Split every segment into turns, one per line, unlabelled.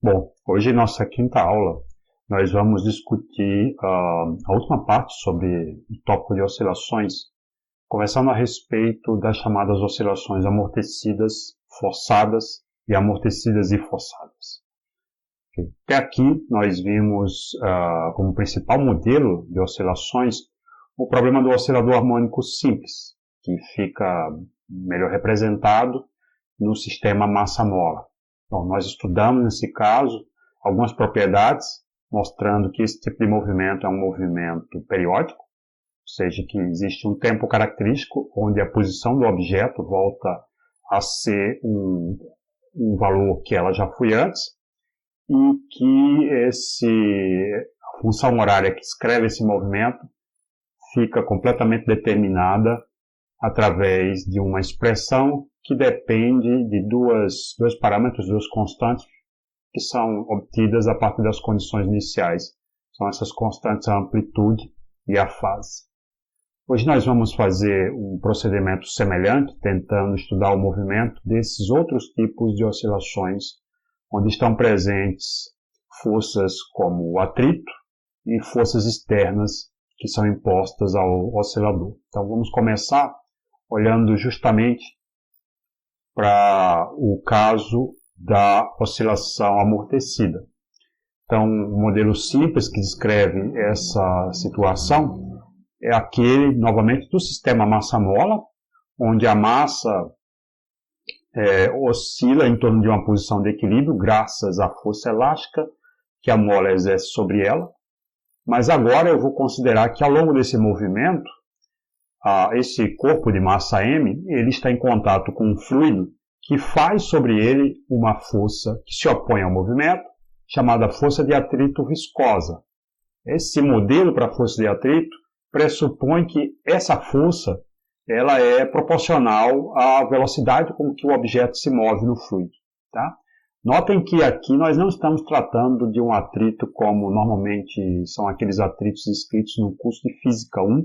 Bom, hoje, nossa quinta aula, nós vamos discutir a última parte sobre o tópico de oscilações, conversando a respeito das chamadas oscilações amortecidas, forçadas e amortecidas e forçadas. Até aqui, nós vimos como principal modelo de oscilações o problema do oscilador harmônico simples, que fica melhor representado no sistema massa-mola. Então, nós estudamos, nesse caso, algumas propriedades, mostrando que esse tipo de movimento é um movimento periódico, ou seja, que existe um tempo característico onde a posição do objeto volta a ser um valor que ela já foi antes, e que a função horária que escreve esse movimento fica completamente determinada através de uma expressão que depende de dois parâmetros, duas constantes, que são obtidas a partir das condições iniciais. São essas constantes a amplitude e a fase. Hoje nós vamos fazer um procedimento semelhante, tentando estudar o movimento desses outros tipos de oscilações, onde estão presentes forças como o atrito e forças externas que são impostas ao oscilador. Então vamos começar olhando justamente para o caso da oscilação amortecida. Então, o modelo simples que descreve essa situação é aquele, novamente, do sistema massa-mola, onde a massa oscila em torno de uma posição de equilíbrio, graças à força elástica que a mola exerce sobre ela. Mas agora eu vou considerar que ao longo desse movimento, esse corpo de massa M, ele está em contato com um fluido que faz sobre ele uma força que se opõe ao movimento, chamada força de atrito viscosa. Esse modelo para a força de atrito pressupõe que essa força ela é proporcional à velocidade com que o objeto se move no fluido. Tá? Notem que aqui nós não estamos tratando de um atrito como normalmente são aqueles atritos escritos no curso de Física 1,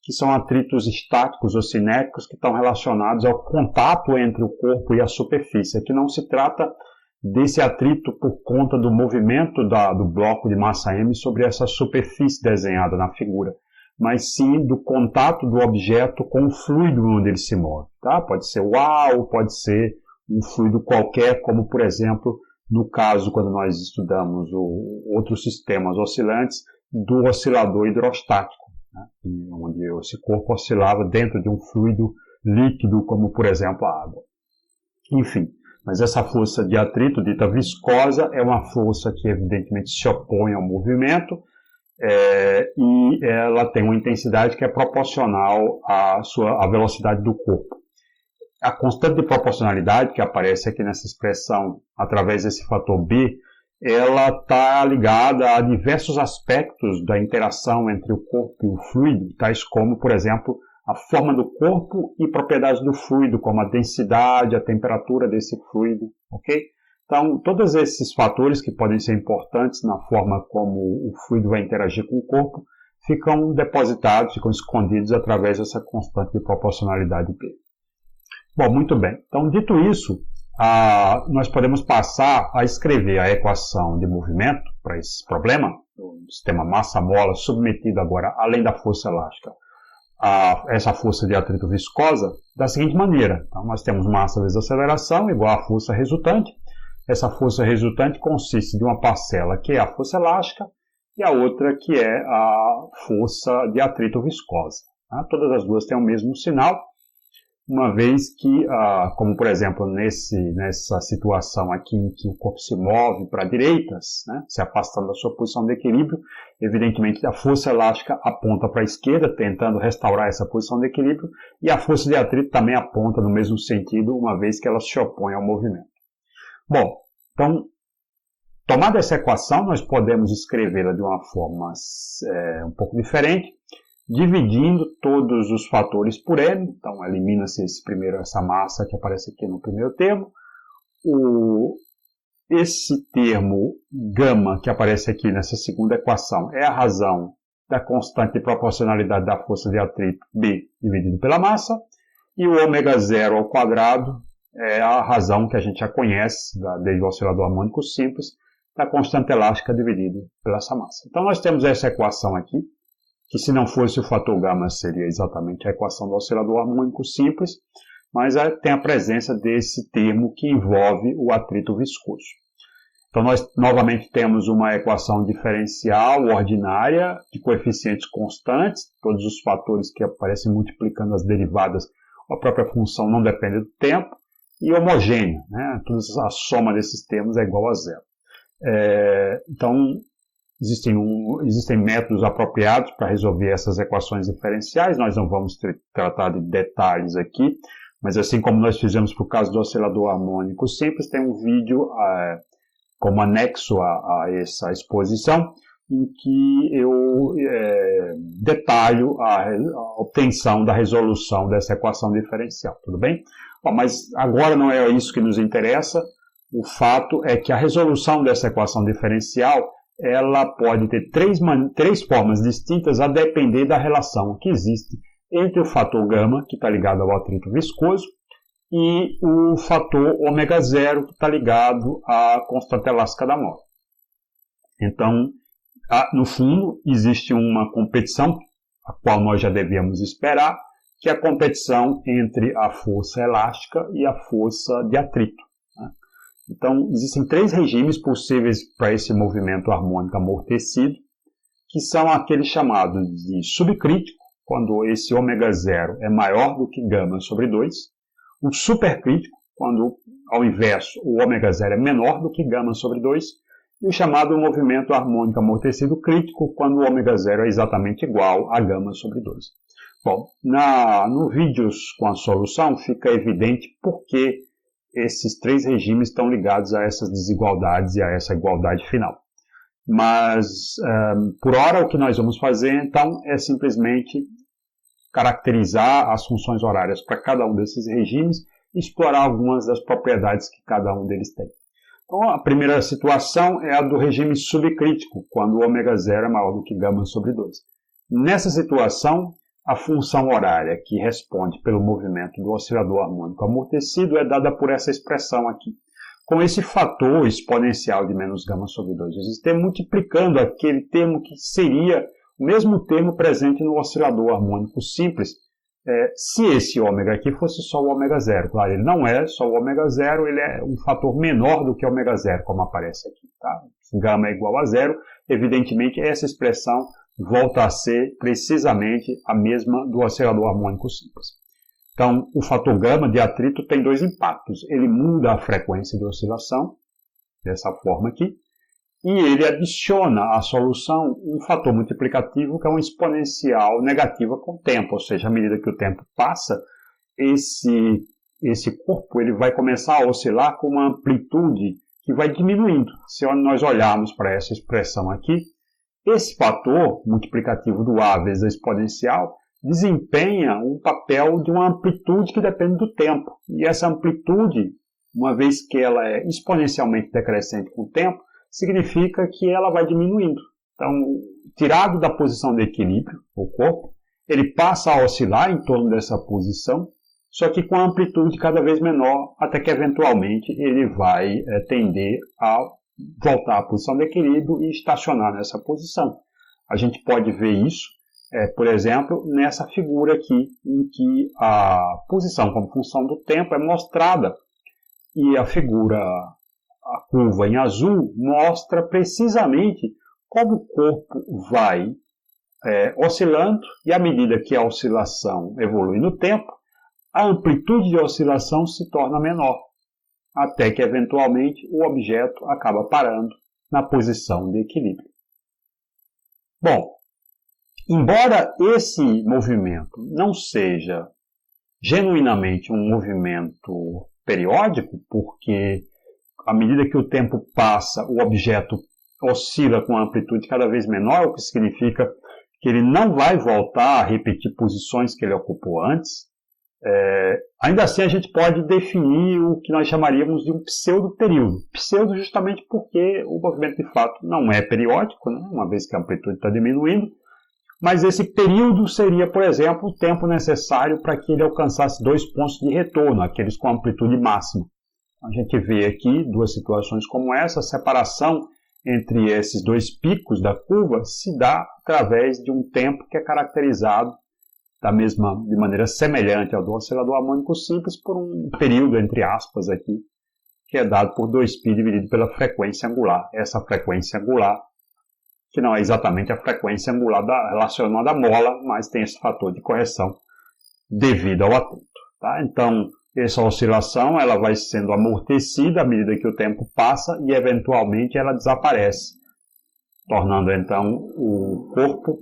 que são atritos estáticos ou cinéticos que estão relacionados ao contato entre o corpo e a superfície. Aqui não se trata desse atrito por conta do movimento do bloco de massa M sobre essa superfície desenhada na figura, mas sim do contato do objeto com o fluido onde ele se move. Tá? Pode ser o ar ou pode ser um fluido qualquer, como por exemplo, no caso quando nós estudamos outros sistemas oscilantes do oscilador hidrostático, onde esse corpo oscilava dentro de um fluido líquido, como por exemplo a água. Enfim, mas essa força de atrito, dita viscosa, é uma força que evidentemente se opõe ao movimento e ela tem uma intensidade que é proporcional à velocidade do corpo. A constante de proporcionalidade que aparece aqui nessa expressão através desse fator B, ela está ligada a diversos aspectos da interação entre o corpo e o fluido, tais como, por exemplo, a forma do corpo e propriedades do fluido, como a densidade, a temperatura desse fluido, ok? Então, todos esses fatores que podem ser importantes na forma como o fluido vai interagir com o corpo, ficam depositados, ficam escondidos através dessa constante de proporcionalidade B. Bom, muito bem. Então, dito isso, nós podemos passar a escrever a equação de movimento para esse problema, o sistema massa-mola submetido agora, além da força elástica, a essa força de atrito viscosa, da seguinte maneira. Então, nós temos massa vezes aceleração igual à força resultante. Essa força resultante consiste de uma parcela que é a força elástica e a outra que é a força de atrito viscosa. Tá? Todas as duas têm o mesmo sinal, uma vez que, como por exemplo nessa situação aqui em que o corpo se move para a direita, né, se afastando da sua posição de equilíbrio, evidentemente a força elástica aponta para a esquerda, tentando restaurar essa posição de equilíbrio, e a força de atrito também aponta no mesmo sentido, uma vez que ela se opõe ao movimento. Bom, então, tomada essa equação, nós podemos escrevê-la de uma forma um pouco diferente, dividindo todos os fatores por M. Então, elimina-se essa massa que aparece aqui no primeiro termo. Esse termo gama que aparece aqui nessa segunda equação é a razão da constante de proporcionalidade da força de atrito B dividido pela massa. E o ômega zero ao quadrado é a razão que a gente já conhece desde o oscilador harmônico simples da constante elástica dividido pela essa massa. Então nós temos essa equação aqui, que se não fosse o fator gama seria exatamente a equação do oscilador harmônico simples, mas tem a presença desse termo que envolve o atrito viscoso. Então nós novamente temos uma equação diferencial ordinária de coeficientes constantes, todos os fatores que aparecem multiplicando as derivadas, a própria função não depende do tempo, e homogênea, né? A soma desses termos é igual a zero. Então existem métodos apropriados para resolver essas equações diferenciais, nós não vamos tratar de detalhes aqui, mas assim como nós fizemos para o caso do oscilador harmônico simples, tem um vídeo como anexo a essa exposição, em que eu detalho a obtenção da resolução dessa equação diferencial, tudo bem? Bom, mas agora não é isso que nos interessa, o fato é que a resolução dessa equação diferencial ela pode ter três formas distintas a depender da relação que existe entre o fator gama, que está ligado ao atrito viscoso, e o fator ômega zero, que está ligado à constante elástica da mola. Então, no fundo, existe uma competição, a qual nós já devíamos esperar, que é a competição entre a força elástica e a força de atrito. Né? Então, existem três regimes possíveis para esse movimento harmônico amortecido, que são aqueles chamados de subcrítico, quando esse ômega zero é maior do que gama sobre 2, o supercrítico, quando, ao inverso, o ômega zero é menor do que gama sobre 2, e o chamado movimento harmônico amortecido crítico, quando o ômega zero é exatamente igual a gama sobre 2. Bom, no vídeos com a solução fica evidente por que esses três regimes estão ligados a essas desigualdades e a essa igualdade final. Mas, por hora, o que nós vamos fazer, então, é simplesmente caracterizar as funções horárias para cada um desses regimes e explorar algumas das propriedades que cada um deles tem. Então, a primeira situação é a do regime subcrítico, quando o ômega zero é maior do que gama sobre 2. Nessa situação, a função horária que responde pelo movimento do oscilador harmônico amortecido é dada por essa expressão aqui, com esse fator exponencial de menos gama sobre 2 vezes t, multiplicando aquele termo que seria o mesmo termo presente no oscilador harmônico simples, se esse ômega aqui fosse só o ômega zero. Claro, ele não é só o ômega zero, ele é um fator menor do que o ômega zero, como aparece aqui. Tá? Se gama é igual a zero, evidentemente essa expressão volta a ser precisamente a mesma do oscilador harmônico simples. Então, o fator gama de atrito tem dois impactos. Ele muda a frequência de oscilação, dessa forma aqui, e ele adiciona à solução um fator multiplicativo que é uma exponencial negativa com o tempo, ou seja, à medida que o tempo passa, esse corpo ele vai começar a oscilar com uma amplitude que vai diminuindo. Se nós olharmos para essa expressão aqui, esse fator multiplicativo do A vezes a exponencial desempenha um papel de uma amplitude que depende do tempo. E essa amplitude, uma vez que ela é exponencialmente decrescente com o tempo, significa que ela vai diminuindo. Então, tirado da posição de equilíbrio, o corpo, ele passa a oscilar em torno dessa posição, só que com a amplitude cada vez menor, até que eventualmente ele vai tender a voltar à posição de equilíbrio e estacionar nessa posição. A gente pode ver isso, por exemplo, nessa figura aqui, em que a posição como função do tempo é mostrada, e a curva em azul mostra precisamente como o corpo vai oscilando, e à medida que a oscilação evolui no tempo, a amplitude de oscilação se torna menor, até que eventualmente o objeto acaba parando na posição de equilíbrio. Bom, embora esse movimento não seja genuinamente um movimento periódico, porque à medida que o tempo passa, o objeto oscila com uma amplitude cada vez menor, o que significa que ele não vai voltar a repetir posições que ele ocupou antes. Ainda assim, a gente pode definir o que nós chamaríamos de um pseudo-período. Pseudo justamente porque o movimento de fato não é periódico, né? Uma vez que a amplitude está diminuindo, mas esse período seria, por exemplo, o tempo necessário para que ele alcançasse 2 pontos de retorno, aqueles com amplitude máxima. A gente vê aqui duas situações como essa, a separação entre esses dois picos da curva se dá através de um tempo que é caracterizado de maneira semelhante ao do oscilador harmônico simples por um período, entre aspas, aqui, que é dado por 2π dividido pela frequência angular. Essa frequência angular, que não é exatamente a frequência angular relacionada à mola, mas tem esse fator de correção devido ao atrito. Tá? Então, essa oscilação ela vai sendo amortecida à medida que o tempo passa e, eventualmente, ela desaparece, tornando, então, o corpo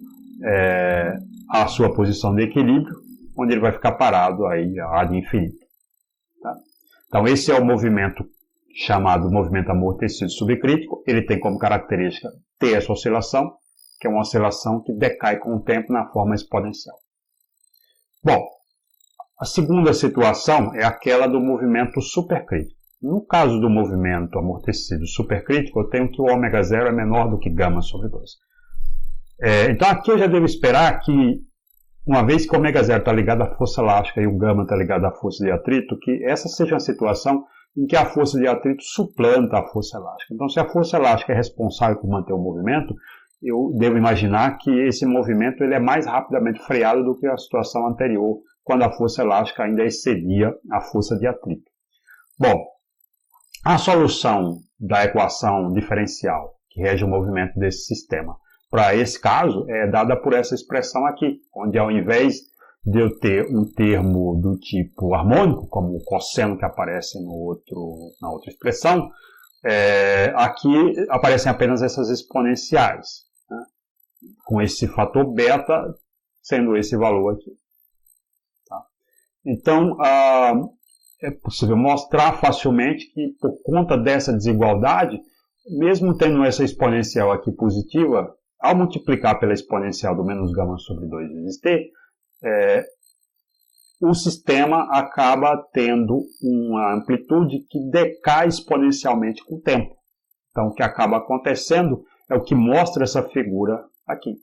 a sua posição de equilíbrio, onde ele vai ficar parado aí ad infinito. Tá? Então, esse é o movimento chamado movimento amortecido subcrítico. Ele tem como característica ter essa oscilação, que é uma oscilação que decai com o tempo na forma exponencial. Bom, a segunda situação é aquela do movimento supercrítico. No caso do movimento amortecido supercrítico, eu tenho que o ômega 0 é menor do que γ sobre 2. Então aqui eu já devo esperar que, uma vez que o ômega 0 está ligado à força elástica e o γ está ligado à força de atrito, que essa seja uma situação em que a força de atrito suplanta a força elástica. Então, se a força elástica é responsável por manter o movimento, eu devo imaginar que esse movimento ele é mais rapidamente freado do que a situação anterior, quando a força elástica ainda excedia a força de atrito. Bom, a solução da equação diferencial que rege o movimento desse sistema para esse caso é dada por essa expressão aqui, onde ao invés de eu ter um termo do tipo harmônico, como o cosseno que aparece na outra expressão, aqui aparecem apenas essas exponenciais, né? Com esse fator beta sendo esse valor aqui. Tá? Então, é possível mostrar facilmente que, por conta dessa desigualdade, mesmo tendo essa exponencial aqui positiva, ao multiplicar pela exponencial do menos γ sobre 2 vezes t, o sistema acaba tendo uma amplitude que decai exponencialmente com o tempo. Então, o que acaba acontecendo é o que mostra essa figura aqui.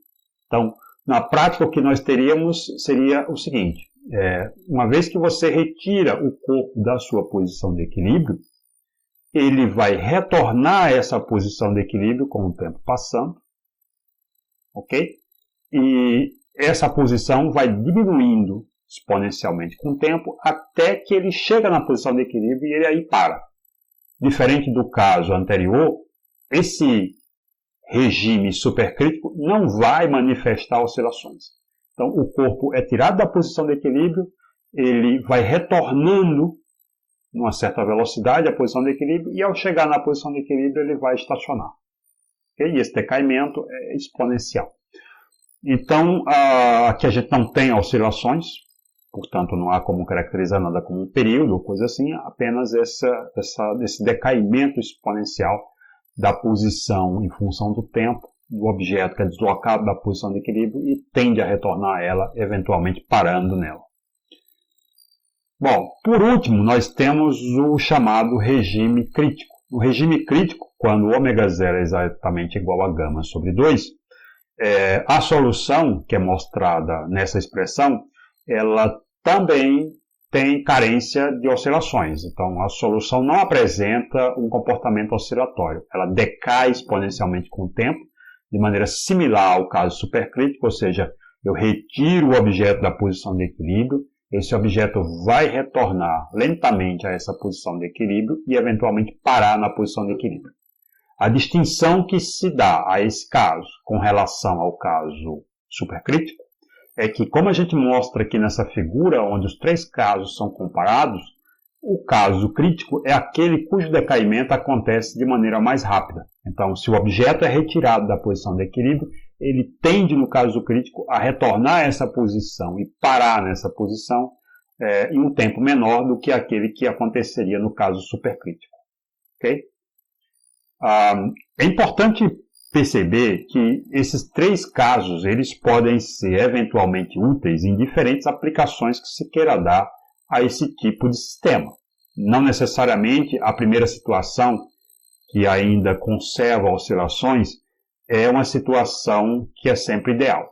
Então, na prática, o que nós teríamos seria o seguinte: uma vez que você retira o corpo da sua posição de equilíbrio, ele vai retornar a essa posição de equilíbrio com o tempo passando, ok? E essa posição vai diminuindo exponencialmente com o tempo até que ele chega na posição de equilíbrio e ele aí para. Diferente do caso anterior, esse regime supercrítico não vai manifestar oscilações. Então, o corpo é tirado da posição de equilíbrio, ele vai retornando numa certa velocidade à posição de equilíbrio e ao chegar na posição de equilíbrio ele vai estacionar. Okay? E esse decaimento é exponencial. Então, aqui a gente não tem oscilações, portanto não há como caracterizar nada como um período ou coisa assim, apenas esse decaimento exponencial da posição em função do tempo do objeto que é deslocado da posição de equilíbrio e tende a retornar a ela, eventualmente parando nela. Bom, por último, nós temos o chamado regime crítico. No regime crítico, quando o ômega 0 é exatamente igual a γ sobre 2, a solução que é mostrada nessa expressão, ela também tem carência de oscilações. Então, a solução não apresenta um comportamento oscilatório. Ela decai exponencialmente com o tempo, de maneira similar ao caso supercrítico, ou seja, eu retiro o objeto da posição de equilíbrio, esse objeto vai retornar lentamente a essa posição de equilíbrio e, eventualmente, parar na posição de equilíbrio. A distinção que se dá a esse caso com relação ao caso supercrítico é que, como a gente mostra aqui nessa figura, onde os três casos são comparados, o caso crítico é aquele cujo decaimento acontece de maneira mais rápida. Então, se o objeto é retirado da posição de equilíbrio, ele tende, no caso crítico, a retornar a essa posição e parar nessa posição em um tempo menor do que aquele que aconteceria no caso supercrítico. Okay? É importante perceber que esses três casos eles podem ser eventualmente úteis em diferentes aplicações que se queira dar a esse tipo de sistema. Não necessariamente a primeira situação, que ainda conserva oscilações, é uma situação que é sempre ideal.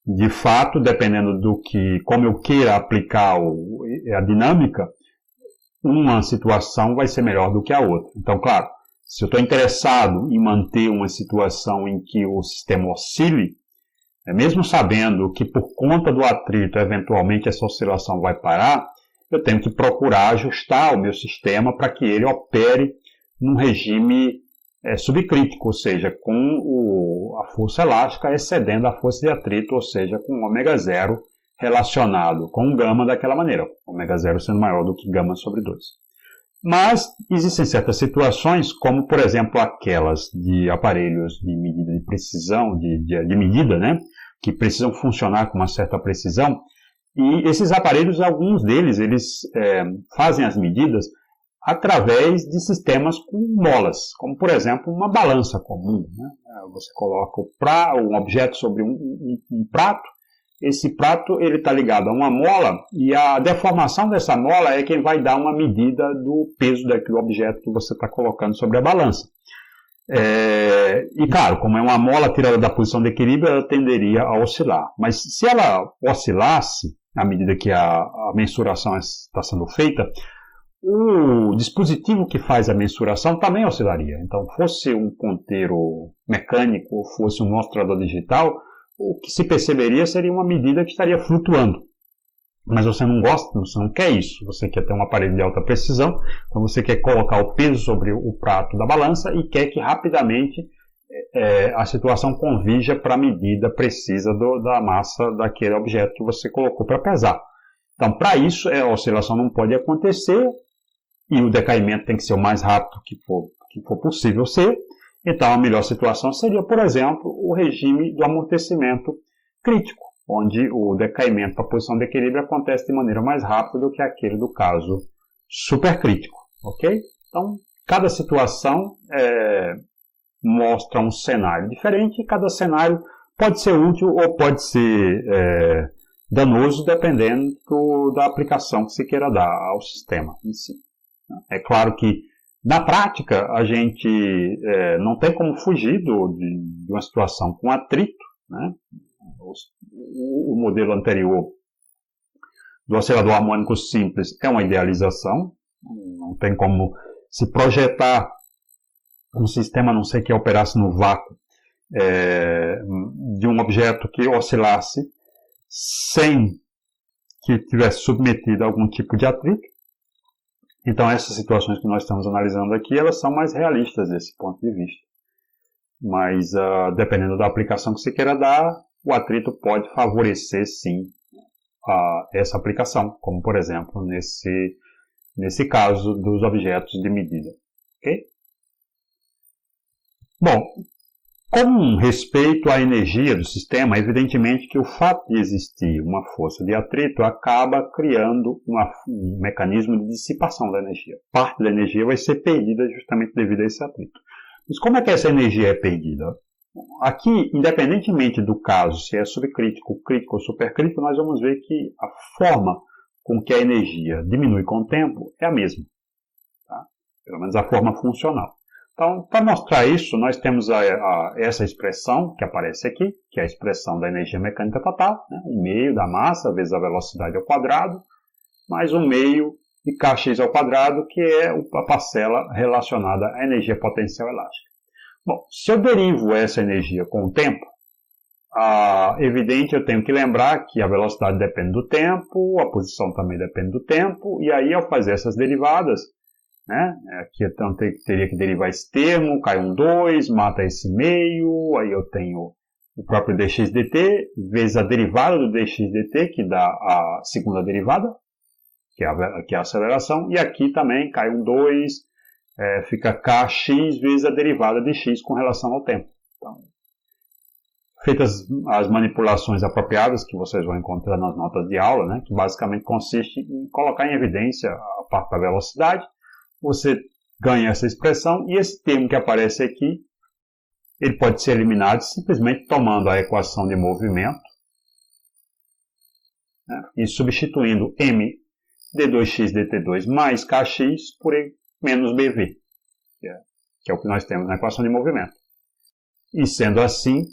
De fato, dependendo como eu queira aplicar a dinâmica, uma situação vai ser melhor do que a outra. Então, claro, Se eu estou interessado em manter uma situação em que o sistema oscile, mesmo sabendo que por conta do atrito, eventualmente essa oscilação vai parar, eu tenho que procurar ajustar o meu sistema para que ele opere num regime subcrítico, ou seja, com a força elástica excedendo a força de atrito, ou seja, com ômega 0 relacionado com gama daquela maneira, ômega 0 sendo maior do que gama sobre 2. Mas existem certas situações, como por exemplo aquelas de aparelhos de medida de precisão, de medida, né, que precisam funcionar com uma certa precisão, e esses aparelhos, alguns deles, eles fazem as medidas através de sistemas com molas, como por exemplo uma balança comum, né? Você coloca um objeto sobre um prato, esse prato ele está ligado a uma mola e a deformação dessa mola é quem vai dar uma medida do peso daquele objeto que você está colocando sobre a balança. E claro, como é uma mola tirada da posição de equilíbrio, ela tenderia a oscilar. Mas se ela oscilasse, à medida que a mensuração está sendo feita, o dispositivo que faz a mensuração também oscilaria. Então, fosse um ponteiro mecânico ou fosse um mostrador digital, o que se perceberia seria uma medida que estaria flutuando. Mas você não gosta, você não quer isso. Você quer ter um aparelho de alta precisão, então você quer colocar o peso sobre o prato da balança e quer que rapidamente a situação convija para a medida precisa da massa daquele objeto que você colocou para pesar. Então, para isso, a oscilação não pode acontecer e o decaimento tem que ser o mais rápido que for possível ser. Então, a melhor situação seria, por exemplo, o regime do amortecimento crítico, onde o decaimento para a posição de equilíbrio acontece de maneira mais rápida do que aquele do caso supercrítico, ok? Então, cada situação mostra um cenário diferente e cada cenário pode ser útil ou pode ser danoso, dependendo da aplicação que se queira dar ao sistema em si. É claro que, na prática, a gente não tem como fugir de uma situação com atrito, né? O modelo anterior do oscilador harmônico simples é uma idealização, não tem como se projetar um sistema, a não ser que operasse no vácuo, de um objeto que oscilasse sem que tivesse submetido a algum tipo de atrito. Então, essas situações que nós estamos analisando aqui, elas são mais realistas desse ponto de vista. Mas, dependendo da aplicação que você queira dar, o atrito pode favorecer, sim, essa aplicação, como, por exemplo, nesse caso dos objetos de medida. Okay? Bom, com respeito à energia do sistema, evidentemente que o fato de existir uma força de atrito acaba criando um mecanismo de dissipação da energia. Parte da energia vai ser perdida justamente devido a esse atrito. Mas como é que essa energia é perdida? Aqui, independentemente do caso, se é subcrítico, crítico ou supercrítico, nós vamos ver que a forma com que a energia diminui com o tempo é a mesma. Tá? Pelo menos a forma funcional. Então, para mostrar isso, nós temos essa expressão que aparece aqui, que é a expressão da energia mecânica total, né? 1/2 da massa vezes a velocidade ao quadrado, mais 1/2 de kx ao quadrado, que é a parcela relacionada à energia potencial elástica. Bom, se eu derivo essa energia com o tempo, evidente, eu tenho que lembrar que a velocidade depende do tempo, a posição também depende do tempo, e aí ao fazer essas derivadas, né, aqui então teria que derivar esse termo, cai um 2, mata esse meio, aí eu tenho o próprio dx dt, vezes a derivada do dx dt, que dá a segunda derivada, que é a aceleração, e aqui também cai um 2, fica kx vezes a derivada de x com relação ao tempo. Então, feitas as manipulações apropriadas, que vocês vão encontrar nas notas de aula, né, que basicamente consiste em colocar em evidência a parte da velocidade, você ganha essa expressão, e esse termo que aparece aqui, ele pode ser eliminado simplesmente tomando a equação de movimento, né, e substituindo m d2x dt2 mais kx por e menos bv, que é o que nós temos na equação de movimento. E sendo assim,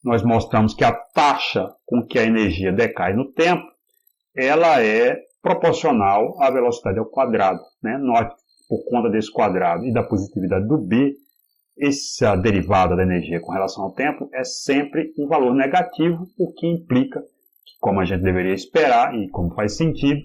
nós mostramos que a taxa com que a energia decai no tempo, ela é proporcional à velocidade ao quadrado. Né? Note por conta desse quadrado e da positividade do B, essa derivada da energia com relação ao tempo é sempre um valor negativo, o que implica que, como a gente deveria esperar e como faz sentido,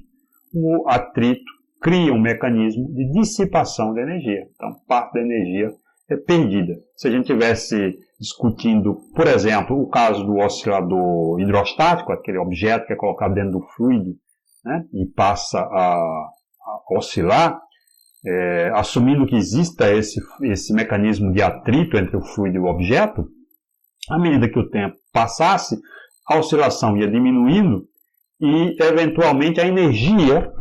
o atrito cria um mecanismo de dissipação da energia. Então, parte da energia é perdida. Se a gente estivesse discutindo, por exemplo, o caso do oscilador hidrostático, aquele objeto que é colocado dentro do fluido, né, e passa a oscilar, assumindo que exista esse mecanismo de atrito entre o fluido e o objeto, à medida que o tempo passasse, a oscilação ia diminuindo e, eventualmente, a energia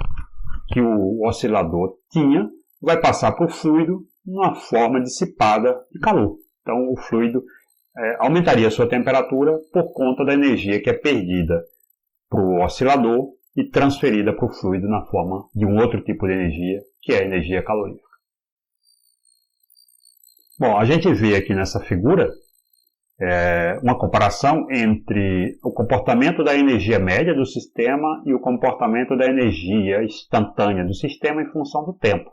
que o oscilador tinha vai passar para o fluido numa forma dissipada de calor. Então, o fluido aumentaria a sua temperatura por conta da energia que é perdida para o oscilador e transferida para o fluido na forma de um outro tipo de energia, que é a energia calorífica. Bom, a gente vê aqui nessa figura uma comparação entre o comportamento da energia média do sistema e o comportamento da energia instantânea do sistema em função do tempo.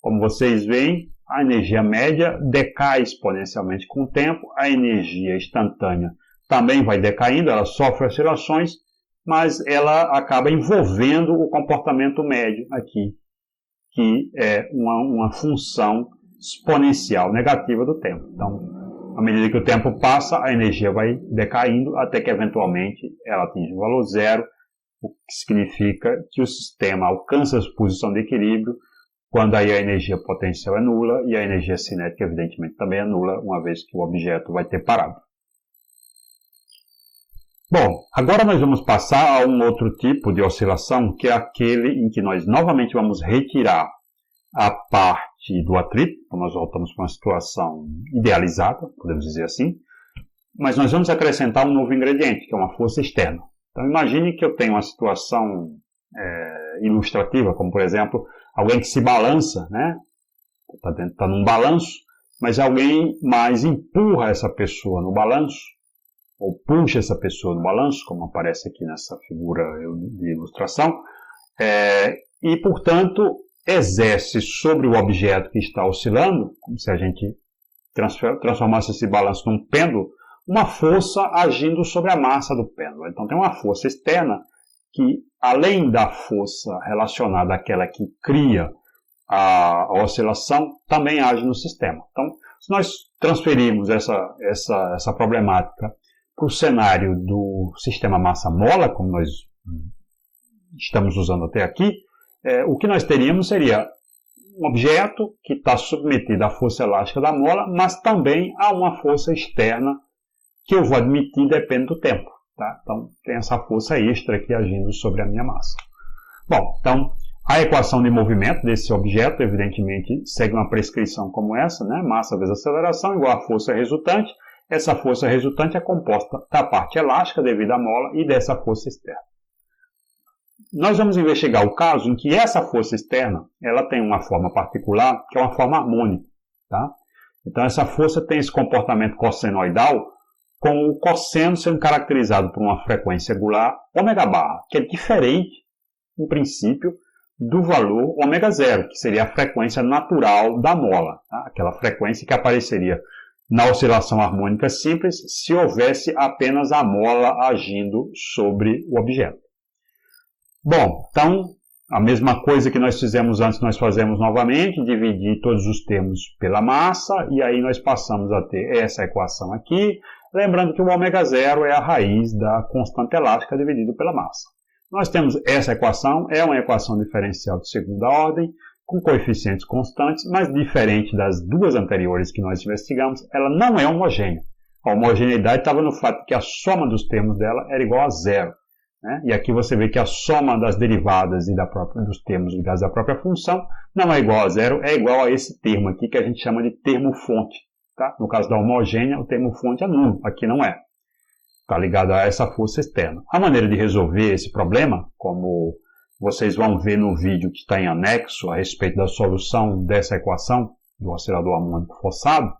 Como vocês veem, a energia média decai exponencialmente com o tempo, a energia instantânea também vai decaindo, ela sofre oscilações, mas ela acaba envolvendo o comportamento médio aqui, que é uma função exponencial negativa do tempo. Então, à medida que o tempo passa, a energia vai decaindo até que, eventualmente, ela atinge o valor zero, o que significa que o sistema alcança a posição de equilíbrio, quando aí a energia potencial é nula e a energia cinética, evidentemente, também é nula, uma vez que o objeto vai ter parado. Bom, agora nós vamos passar a um outro tipo de oscilação, que é aquele em que nós novamente vamos retirar a parte do atrito, então nós voltamos para uma situação idealizada, podemos dizer assim, mas nós vamos acrescentar um novo ingrediente, que é uma força externa. Então imagine que eu tenho uma situação ilustrativa, como por exemplo, alguém que se balança, né? Está num balanço, mas alguém mais empurra essa pessoa no balanço, ou puxa essa pessoa no balanço, como aparece aqui nessa figura de ilustração, e, portanto, exerce sobre o objeto que está oscilando, como se a gente transformasse esse balanço num pêndulo, uma força agindo sobre a massa do pêndulo. Então, tem uma força externa que, além da força relacionada àquela que cria a oscilação, também age no sistema. Então, se nós transferirmos essa problemática para o cenário do sistema massa-mola, como nós estamos usando até aqui, o que nós teríamos seria um objeto que está submetido à força elástica da mola, mas também a uma força externa que eu vou admitir depende do tempo. Tá? Então, tem essa força extra aqui agindo sobre a minha massa. Bom, então, a equação de movimento desse objeto, evidentemente, segue uma prescrição como essa, né? Massa vezes aceleração igual a força resultante. Essa força resultante é composta da parte elástica devido à mola e dessa força externa. Nós vamos investigar o caso em que essa força externa ela tem uma forma particular, que é uma forma harmônica. Tá? Então, essa força tem esse comportamento cossenoidal, com o cosseno sendo caracterizado por uma frequência angular ômega barra, que é diferente, em princípio, do valor ômega zero, que seria a frequência natural da mola. Tá? Aquela frequência que apareceria na oscilação harmônica simples se houvesse apenas a mola agindo sobre o objeto. Bom, então, a mesma coisa que nós fizemos antes, nós fazemos novamente, dividir todos os termos pela massa, e aí nós passamos a ter essa equação aqui, lembrando que o ômega zero é a raiz da constante elástica dividido pela massa. Nós temos essa equação, é uma equação diferencial de segunda ordem, com coeficientes constantes, mas diferente das duas anteriores que nós investigamos, ela não é homogênea. A homogeneidade estava no fato de que a soma dos termos dela era igual a zero. Né? E aqui você vê que a soma das derivadas e dos termos ligados à própria função não é igual a zero, é igual a esse termo aqui que a gente chama de termo fonte. Tá? No caso da homogênea, o termo fonte é nulo, aqui não é. Está ligado a essa força externa. A maneira de resolver esse problema, como vocês vão ver no vídeo que está em anexo a respeito da solução dessa equação do oscilador harmônico forçado,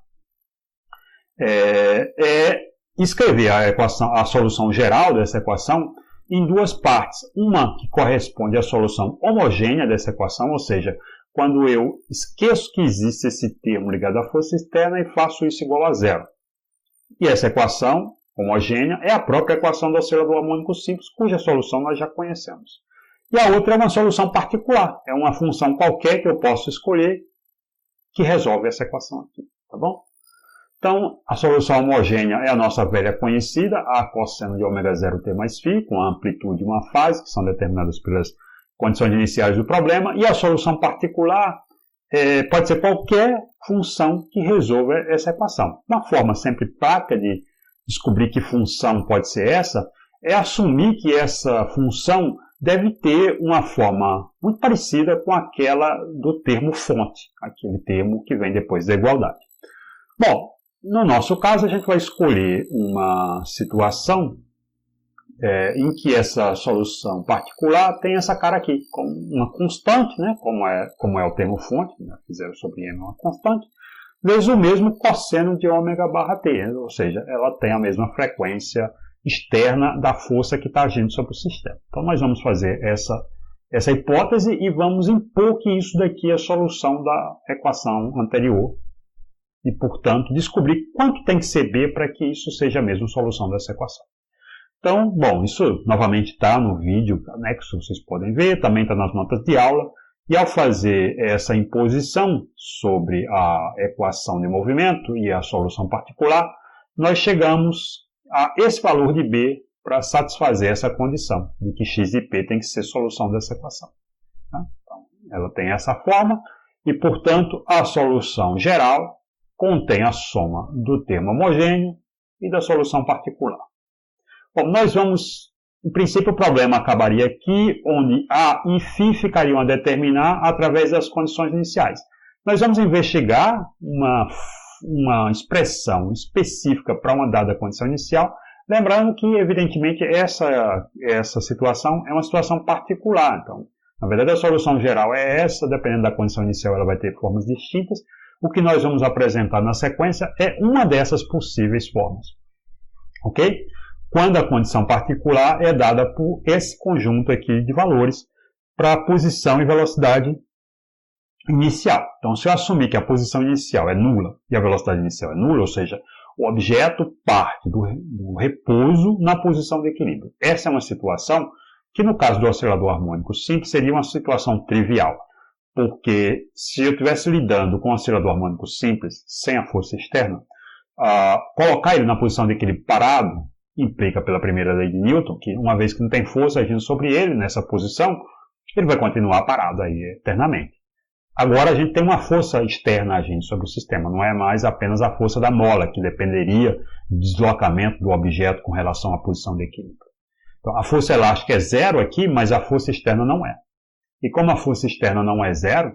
é escrever a solução geral dessa equação em duas partes. Uma que corresponde à solução homogênea dessa equação, ou seja, quando eu esqueço que existe esse termo ligado à força externa e faço isso igual a zero. E essa equação homogênea é a própria equação do oscilador harmônico simples, cuja solução nós já conhecemos. E a outra é uma solução particular, é uma função qualquer que eu posso escolher que resolve essa equação aqui, tá bom? Então, a solução homogênea é a nossa velha conhecida, a cosseno de ômega 0t mais φ, com a amplitude e uma fase, que são determinadas pelas condições iniciais do problema, e a solução particular pode ser qualquer função que resolva essa equação. Uma forma sempre prática de descobrir que função pode ser essa é assumir que essa função deve ter uma forma muito parecida com aquela do termo fonte, aquele termo que vem depois da igualdade. Bom, no nosso caso, a gente vai escolher uma situação em que essa solução particular tem essa cara aqui, com uma constante, né, como é o termo fonte, né, fizeram sobre M uma constante, vezes o mesmo cosseno de ômega barra t, ou seja, ela tem a mesma frequência externa da força que está agindo sobre o sistema. Então, nós vamos fazer essa hipótese e vamos impor que isso daqui é a solução da equação anterior e, portanto, descobrir quanto tem que ser B para que isso seja a mesma solução dessa equação. Então, bom, isso novamente está no vídeo anexo, vocês podem ver, também está nas notas de aula. E ao fazer essa imposição sobre a equação de movimento e a solução particular, nós chegamos a esse valor de B para satisfazer essa condição de que x e p tem que ser solução dessa equação. Então, ela tem essa forma e, portanto, a solução geral contém a soma do termo homogêneo e da solução particular. Bom, nós vamos, em princípio, o problema acabaria aqui, onde A e φ ficariam a determinar através das condições iniciais. Nós vamos investigar uma expressão específica para uma dada condição inicial, lembrando que, evidentemente, essa situação é uma situação particular. Então, na verdade, a solução geral é essa, dependendo da condição inicial, ela vai ter formas distintas. O que nós vamos apresentar na sequência é uma dessas possíveis formas. Ok? Quando a condição particular é dada por esse conjunto aqui de valores para a posição e velocidade inicial. Então, se eu assumir que a posição inicial é nula e a velocidade inicial é nula, ou seja, o objeto parte do repouso na posição de equilíbrio. Essa é uma situação que, no caso do oscilador harmônico simples, seria uma situação trivial. Porque se eu estivesse lidando com um oscilador harmônico simples, sem a força externa, colocar ele na posição de equilíbrio parado implica pela primeira lei de Newton, que uma vez que não tem força agindo sobre ele, nessa posição, ele vai continuar parado aí eternamente. Agora a gente tem uma força externa agindo sobre o sistema, não é mais apenas a força da mola, que dependeria do deslocamento do objeto com relação à posição de equilíbrio. Então, a força elástica é zero aqui, mas a força externa não é. E como a força externa não é zero,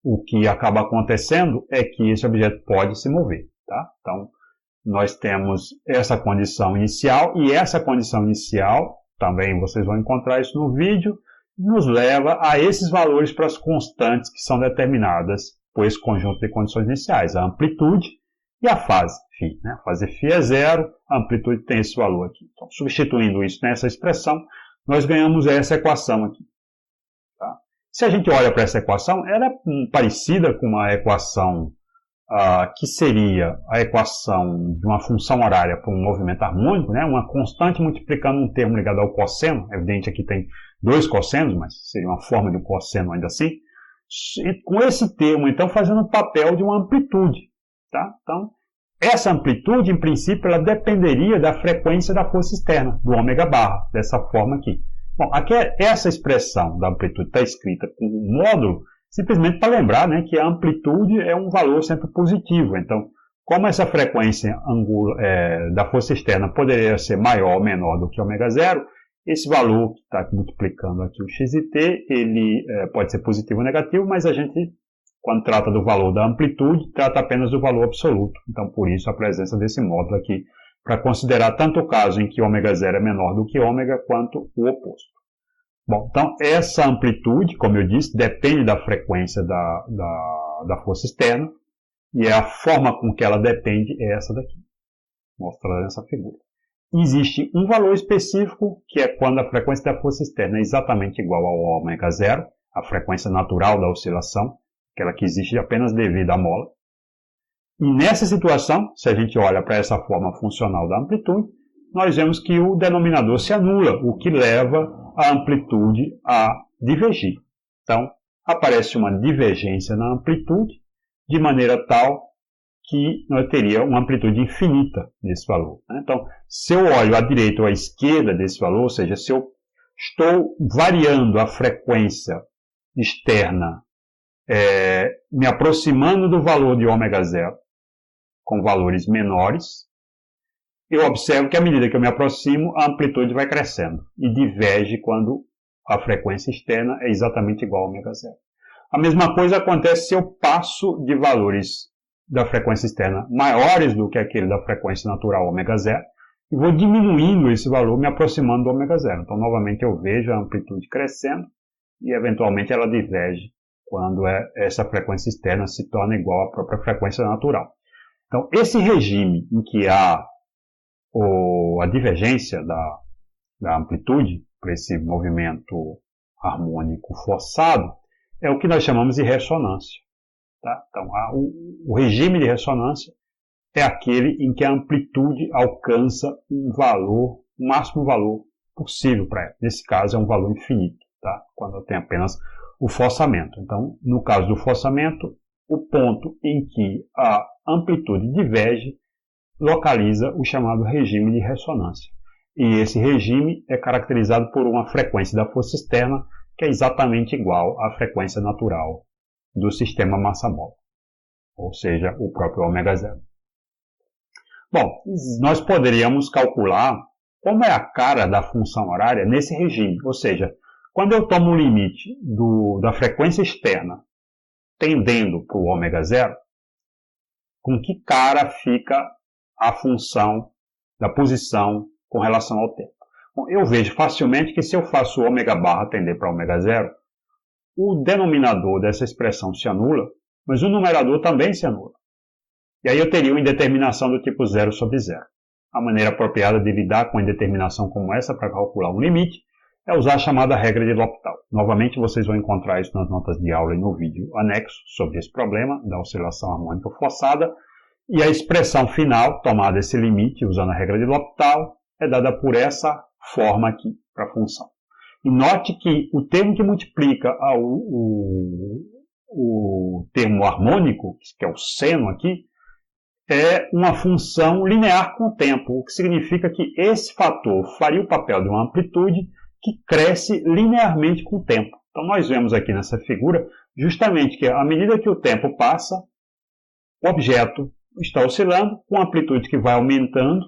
o que acaba acontecendo é que esse objeto pode se mover. Tá? Então, nós temos essa condição inicial, e essa condição inicial, também vocês vão encontrar isso no vídeo, nos leva a esses valores para as constantes que são determinadas por esse conjunto de condições iniciais, a amplitude e a fase φ. Né? A fase φ é zero, a amplitude tem esse valor aqui. Então, substituindo isso nessa expressão, nós ganhamos essa equação aqui. Tá? Se a gente olha para essa equação, ela é parecida com uma equação que seria a equação de uma função horária para um movimento harmônico, né? Uma constante multiplicando um termo ligado ao cosseno. É evidente que tem dois cossenos, mas seria uma forma de um cosseno ainda assim. E com esse termo, então, fazendo o papel de uma amplitude. Tá? Então, essa amplitude, em princípio, ela dependeria da frequência da força externa, do ômega barra, dessa forma aqui. Bom, aqui essa expressão da amplitude está escrita com um módulo, simplesmente para lembrar, né, que a amplitude é um valor sempre positivo. Então, como essa frequência da força externa poderia ser maior ou menor do que ômega zero, esse valor que está multiplicando aqui o x e t, ele pode ser positivo ou negativo, mas a gente, quando trata do valor da amplitude, trata apenas do valor absoluto. Então, por isso, a presença desse módulo aqui, para considerar tanto o caso em que ômega zero é menor do que ômega, quanto o oposto. Bom, então, essa amplitude, como eu disse, depende da frequência da força externa, e a forma com que ela depende é essa daqui, mostrada nessa figura. Existe um valor específico, que é quando a frequência da força externa é exatamente igual ao ômega zero, a frequência natural da oscilação, aquela que existe apenas devido à mola. E nessa situação, se a gente olha para essa forma funcional da amplitude, nós vemos que o denominador se anula, o que leva a amplitude a divergir. Então, aparece uma divergência na amplitude, de maneira tal que nós teríamos uma amplitude infinita desse valor. Então, se eu olho à direita ou à esquerda desse valor, ou seja, se eu estou variando a frequência externa, me aproximando do valor de ômega zero, com valores menores, eu observo que à medida que eu me aproximo, a amplitude vai crescendo e diverge quando a frequência externa é exatamente igual a ômega zero. A mesma coisa acontece se eu passo de valores da frequência externa maiores do que aquele da frequência natural ômega zero e vou diminuindo esse valor, me aproximando do ômega zero. Então, novamente, eu vejo a amplitude crescendo e, eventualmente, ela diverge quando essa frequência externa se torna igual à própria frequência natural. Então, esse regime em que há a divergência da amplitude para esse movimento harmônico forçado é o que nós chamamos de ressonância. Tá? Então, o regime de ressonância é aquele em que a amplitude alcança um valor, o máximo valor possível para ela. Nesse caso, é um valor infinito, tá? Quando eu tenho apenas o forçamento. Então, no caso do forçamento, o ponto em que a amplitude diverge localiza o chamado regime de ressonância. E esse regime é caracterizado por uma frequência da força externa que é exatamente igual à frequência natural do sistema massa-mola, ou seja, o próprio ômega zero. Bom, nós poderíamos calcular como é a cara da função horária nesse regime, ou seja, quando eu tomo o limite da frequência externa tendendo para o ômega zero, com que cara fica a função da posição com relação ao tempo. Bom, eu vejo facilmente que se eu faço ômega barra tender para ômega zero, o denominador dessa expressão se anula, mas o numerador também se anula. E aí eu teria uma indeterminação do tipo 0 sobre 0. A maneira apropriada de lidar com uma indeterminação como essa para calcular um limite é usar a chamada regra de L'Hopital. Novamente, vocês vão encontrar isso nas notas de aula e no vídeo anexo sobre esse problema da oscilação harmônica forçada. E a expressão final, tomada esse limite usando a regra de L'Hopital, é dada por essa forma aqui para a função. E note que o termo que multiplica o termo harmônico, que é o seno aqui, é uma função linear com o tempo, o que significa que esse fator faria o papel de uma amplitude que cresce linearmente com o tempo. Então nós vemos aqui nessa figura justamente que à medida que o tempo passa, o objeto está oscilando com amplitude que vai aumentando,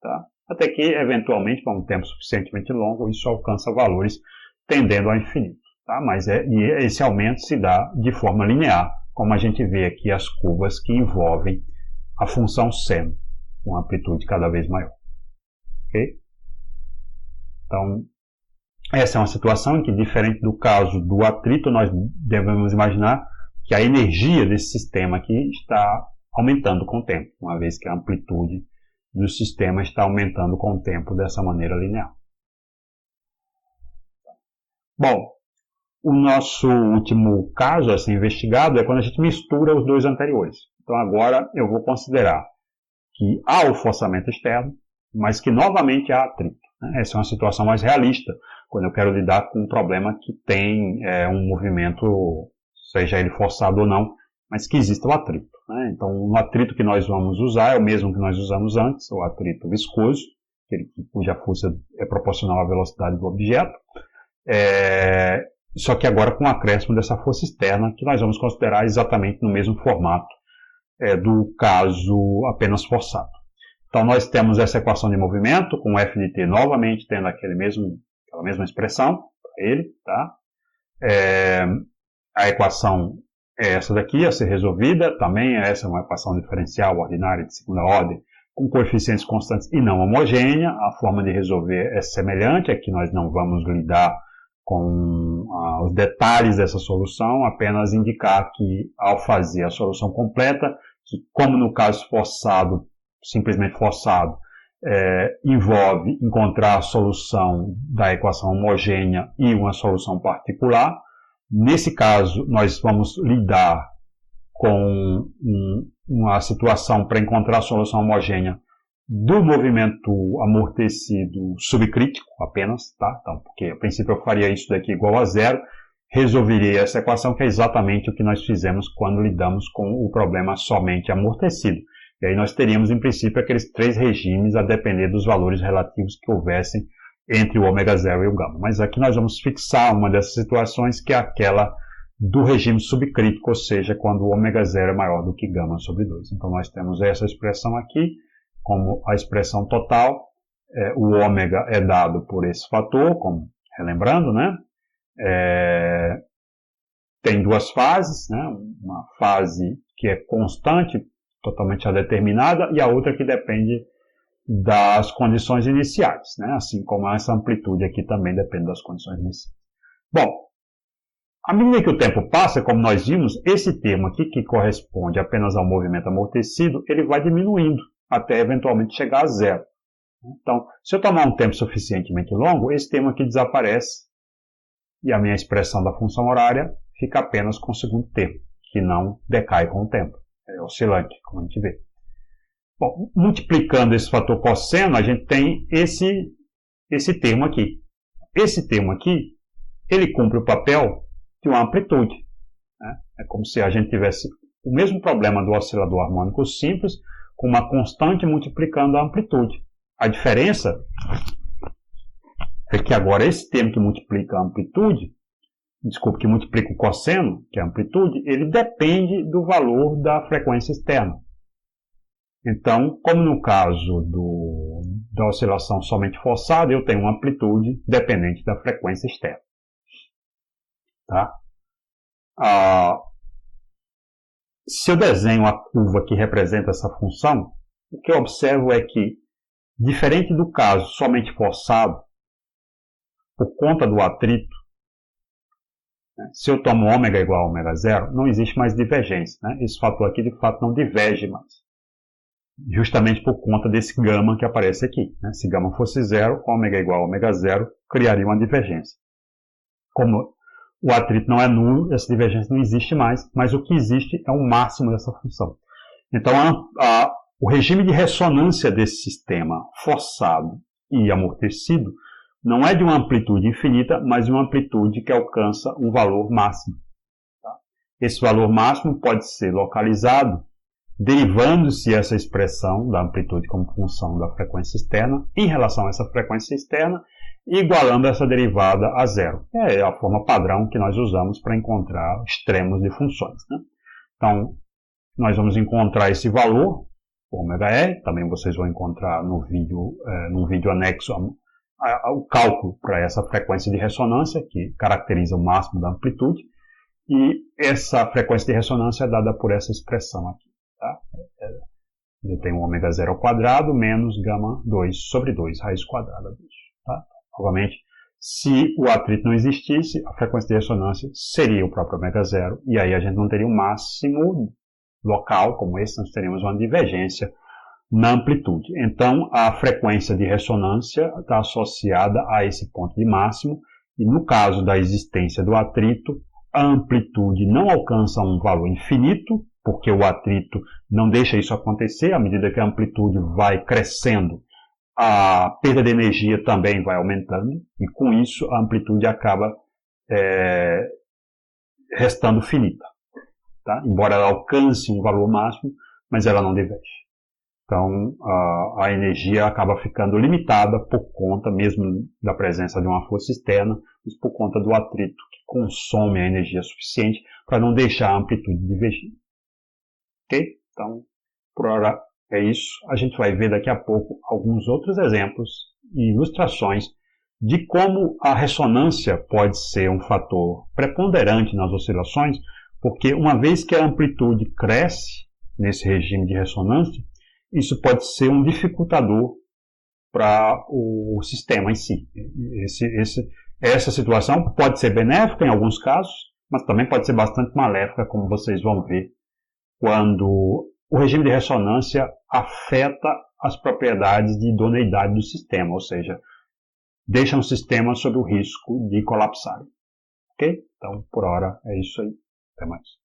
tá? Até que, eventualmente, para um tempo suficientemente longo, isso alcança valores tendendo ao infinito. Tá? Mas esse aumento se dá de forma linear, como a gente vê aqui as curvas que envolvem a função seno, com amplitude cada vez maior. Okay? Então, essa é uma situação em que, diferente do caso do atrito, nós devemos imaginar que a energia desse sistema aqui está aumentando com o tempo, uma vez que a amplitude do sistema está aumentando com o tempo dessa maneira linear. Bom, o nosso último caso a ser investigado é quando a gente mistura os dois anteriores. Então agora eu vou considerar que há o forçamento externo, mas que novamente há atrito. Essa é uma situação mais realista, quando eu quero lidar com um problema que tem um movimento, seja ele forçado ou não, mas que exista o atrito. Então, o atrito que nós vamos usar é o mesmo que nós usamos antes, o atrito viscoso, cuja força é proporcional à velocidade do objeto, só que agora com o acréscimo dessa força externa, que nós vamos considerar exatamente no mesmo formato do caso apenas forçado. Então, nós temos essa equação de movimento, com f de t novamente tendo aquela mesma expressão para ele. Tá? A equação é essa daqui, a ser resolvida. Também essa é uma equação diferencial ordinária de segunda ordem, com coeficientes constantes e não homogênea. A forma de resolver é semelhante, aqui nós não vamos lidar com os detalhes dessa solução, apenas indicar que, ao fazer a solução completa, que como no caso forçado, simplesmente forçado, envolve encontrar a solução da equação homogênea e uma solução particular. Nesse caso, nós vamos lidar com uma situação para encontrar a solução homogênea do movimento amortecido subcrítico apenas, tá? Então, porque a princípio eu faria isso daqui igual a zero, resolveria essa equação, que é exatamente o que nós fizemos quando lidamos com o problema somente amortecido. E aí nós teríamos, em princípio, aqueles três regimes a depender dos valores relativos que houvessem entre o ômega zero e o gama. Mas aqui nós vamos fixar uma dessas situações, que é aquela do regime subcrítico, ou seja, quando o ômega zero é maior do que gama sobre 2. Então nós temos essa expressão aqui como a expressão total. O ômega é dado por esse fator, como relembrando, né? Tem duas fases, né? Uma fase que é constante, totalmente determinada, e a outra que depende das condições iniciais, né? Assim como essa amplitude aqui também depende das condições iniciais. Bom, à medida que o tempo passa, como nós vimos, esse termo aqui, que corresponde apenas ao movimento amortecido, ele vai diminuindo até eventualmente chegar a zero. Então, se eu tomar um tempo suficientemente longo, esse termo aqui desaparece e a minha expressão da função horária fica apenas com o segundo termo, que não decai com o tempo. É oscilante, como a gente vê. Bom, multiplicando esse fator cosseno, a gente tem esse termo aqui. Esse termo aqui, ele cumpre o papel de uma amplitude, né? É como se a gente tivesse o mesmo problema do oscilador harmônico simples, com uma constante multiplicando a amplitude. A diferença é que agora esse termo que multiplica a amplitude, que multiplica o cosseno, que é a amplitude, ele depende do valor da frequência externa. Então, como no caso da oscilação somente forçada, eu tenho uma amplitude dependente da frequência externa. Tá? Se eu desenho a curva que representa essa função, o que eu observo é que, diferente do caso somente forçado, por conta do atrito, né, se eu tomo ômega igual a ômega zero, não existe mais divergência. Né? Esse fator aqui, de fato, não diverge mais. Justamente por conta desse gama que aparece aqui. Né? Se gama fosse zero, ômega igual a ômega zero criaria uma divergência. Como o atrito não é nulo, essa divergência não existe mais, mas o que existe é o máximo dessa função. Então, o regime de ressonância desse sistema forçado e amortecido não é de uma amplitude infinita, mas de uma amplitude que alcança um valor máximo. Tá? Esse valor máximo pode ser localizado derivando-se essa expressão da amplitude como função da frequência externa em relação a essa frequência externa e igualando essa derivada a zero. É a forma padrão que nós usamos para encontrar extremos de funções. Né? Então, nós vamos encontrar esse valor, ômega r, também vocês vão encontrar no vídeo anexo o cálculo para essa frequência de ressonância, que caracteriza o máximo da amplitude, e essa frequência de ressonância é dada por essa expressão aqui. Tá? Eu tenho ômega zero ao quadrado menos gama 2 sobre 2, raiz quadrada disso. Tá? Novamente, se o atrito não existisse, a frequência de ressonância seria o próprio ômega zero, e aí a gente não teria um máximo local, como esse, nós teríamos uma divergência na amplitude. Então, a frequência de ressonância está associada a esse ponto de máximo, e no caso da existência do atrito, a amplitude não alcança um valor infinito, porque o atrito não deixa isso acontecer. À medida que a amplitude vai crescendo, a perda de energia também vai aumentando, e com isso a amplitude acaba restando finita. Tá? Embora ela alcance um valor máximo, mas ela não diverge. Então, a energia acaba ficando limitada por conta mesmo da presença de uma força externa, mas por conta do atrito que consome a energia suficiente para não deixar a amplitude divergir. Ok? Então, por hora é isso. A gente vai ver daqui a pouco alguns outros exemplos e ilustrações de como a ressonância pode ser um fator preponderante nas oscilações, porque uma vez que a amplitude cresce nesse regime de ressonância, isso pode ser um dificultador para o sistema em si. Essa situação pode ser benéfica em alguns casos, mas também pode ser bastante maléfica, como vocês vão ver quando o regime de ressonância afeta as propriedades de idoneidade do sistema, ou seja, deixa um sistema sob o risco de colapsar. Ok? Então, por hora, é isso aí. Até mais.